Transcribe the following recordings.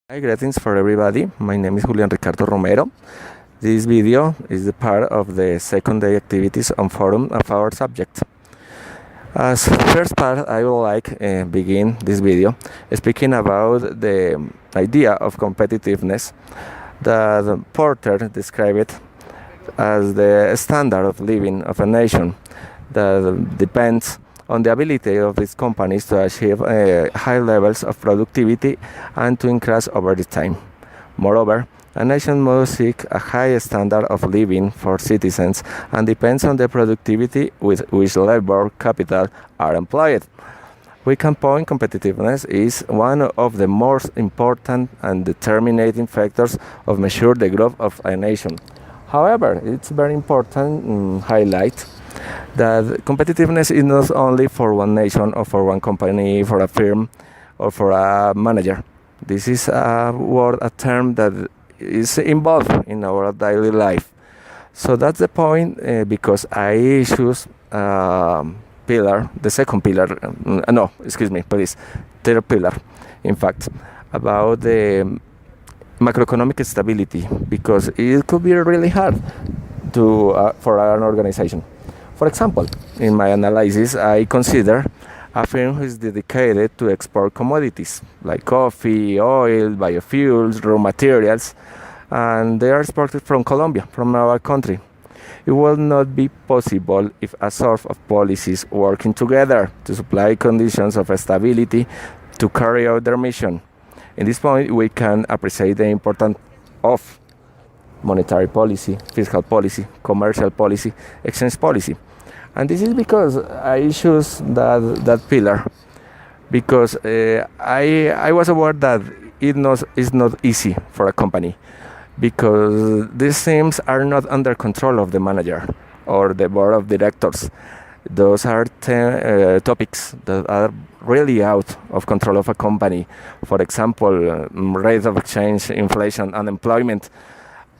Hi, greetings for everybody. My name is Julian Ricardo Romero. This video is the part of the second day activities on forum of our subject. As first part, I would like begin this video speaking about the idea of competitiveness that Porter described it as the standard of living of a nation that depends on the ability of its companies to achieve high levels of productivity and to increase over the time. Moreover, a nation must seek a high standard of living for citizens and depends on the productivity with which labor capital are employed. We can point competitiveness is one of the most important and determining factors of measure the growth of a nation. However, it's very important to highlight that competitiveness is not only for one nation or for one company, for a firm, or for a manager. This is a word, a term that is involved in our daily life. So that's the point because I choose pillar, the second pillar, no, excuse me, please, third pillar, in fact, about the macroeconomic stability because it could be really hard to for an organization. For example, in my analysis, I consider a firm who is dedicated to export commodities like coffee, oil, biofuels, raw materials, and they are exported from Colombia, from our country. It will not be possible if a sort of policies working together to supply conditions of stability to carry out their mission. In this point, we can appreciate the importance of monetary policy, fiscal policy, commercial policy, exchange policy. And this is because I choose that pillar because I was aware that it's not easy for a company because these things are not under control of the manager or the board of directors. Those are topics that are really out of control of a company. For example, rate of exchange, inflation, unemployment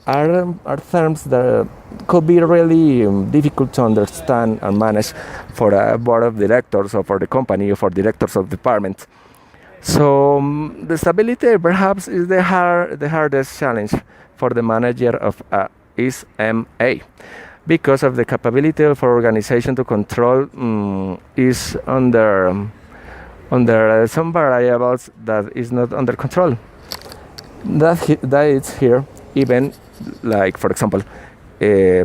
are terms that could be really difficult to understand and manage for a board of directors or for the company or for directors of department. So the stability perhaps is the hardest challenge for the manager of a SMA because of the capability of our organization to control is under some variables that is not under control. That is here even like for example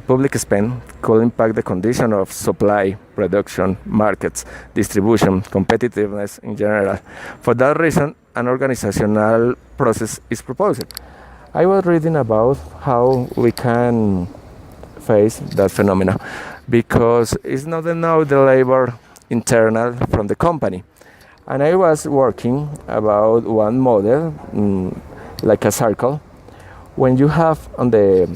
public spend could impact the condition of supply, production, markets, distribution, competitiveness in general. For that reason, an organizational process is proposed. I was reading about how we can face that phenomena because it's not enough the labor internal from the company. And I was working about one model, like a circle. When you have on the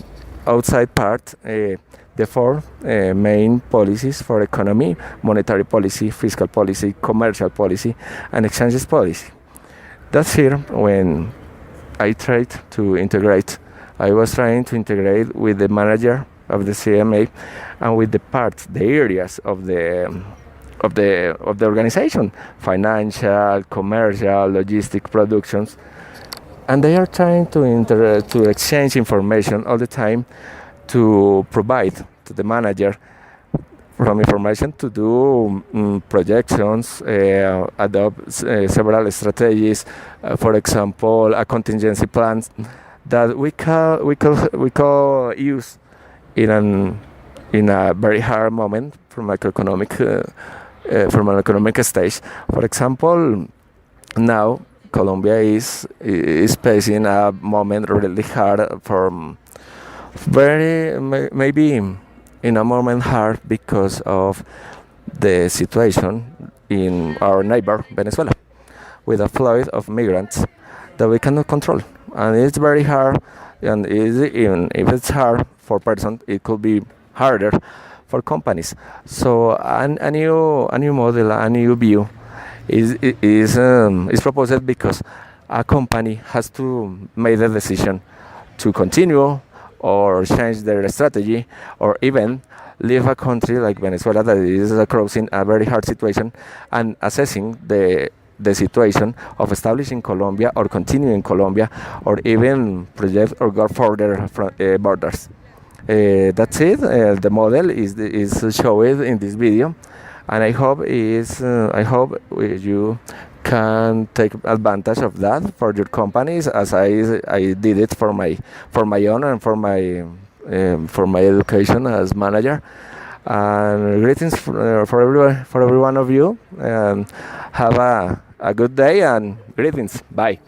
outside part the four main policies for economy: monetary policy, fiscal policy, commercial policy, and exchanges policy. That's here when I tried to integrate. I was trying to integrate with the manager of the CMA and with the parts, the areas of the organization: financial, commercial, logistic, productions. And they are trying to exchange information all the time to provide to the manager from information to do projections, adopt several strategies, for example, a contingency plan that we can use in a very hard moment from an economic stage. For example, now Colombia is facing a moment really hard for maybe in a moment hard because of the situation in our neighbor Venezuela with a flood of migrants that we cannot control, and it's very hard. And even if it's hard for person, it could be harder for companies. So a new model, a new view is proposed because a company has to make the decision to continue or change their strategy or even leave a country like Venezuela that is crossing a very hard situation and assessing the the situation of establishing Colombia or continuing Colombia, or even project or go further from borders. That's it. The model is shown in this video, and I hope you can take advantage of that for your companies, as I did it for my own and for my education as manager. And greetings for every one of you. Have a good day and greetings. Bye.